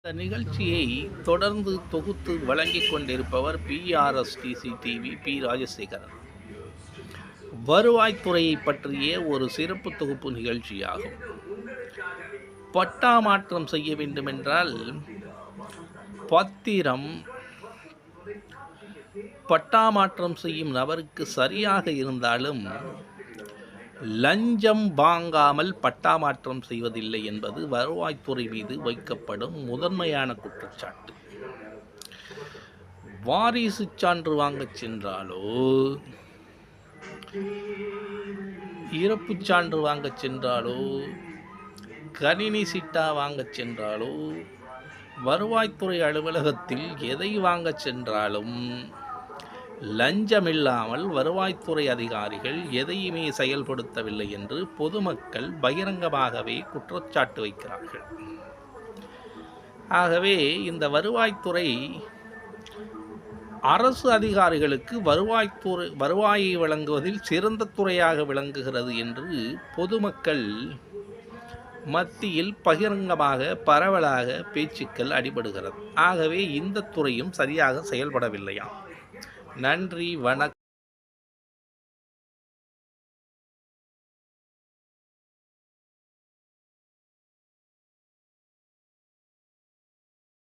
இந்த நிகழ்ச்சியை தொடர்ந்து தொகுத்து வழங்கிக் கொண்டிருப்பவர் பிஆர்எஸ்டிசி டிவி பி ராஜசேகரன். வருவாய்த்துறையை பற்றிய ஒரு சிறப்பு தொகுப்பு நிகழ்ச்சியாகும். பட்டா மாற்றம் செய்ய வேண்டுமென்றால் பத்திரம் பட்டா மாற்றம் செய்யும் நபருக்கு சரியாக இருந்தாலும் லஞ்சம் வாங்காமல் பட்டா மாற்றம் செய்வதில்லை என்பது வருவாய்த்துறை மீது வைக்கப்படும் முதன்மையான குற்றச்சாட்டு. வாரிசு சான்று வாங்கச் சென்றாலோ, இறப்புச் சான்று வாங்கச் சென்றாலோ, கணினி சிட்டா வாங்கச் சென்றாலோ, வருவாய்த்துறை அலுவலகத்தில் எதை வாங்கச் சென்றாலும் லஞ்சமில்லாமல் வருவாய்த்துறை அதிகாரிகள் எதையுமே செயல்படுத்தவில்லை என்று பொதுமக்கள் பகிரங்கமாகவே குற்றச்சாட்டு வைக்கிறார்கள். ஆகவே இந்த வருவாய்த்துறை அரசு அதிகாரிகளுக்கு வருவாயை வழங்குவதில் சிறந்த துறையாக விளங்குகிறது என்று பொதுமக்கள் மத்தியில் பகிரங்கமாக பரவலாக பேச்சுக்கள் அடிபடுகிறது. ஆகவே இந்த துறையும் சரியாக செயல்படவில்லையாம். நன்றி, வணக்கம்.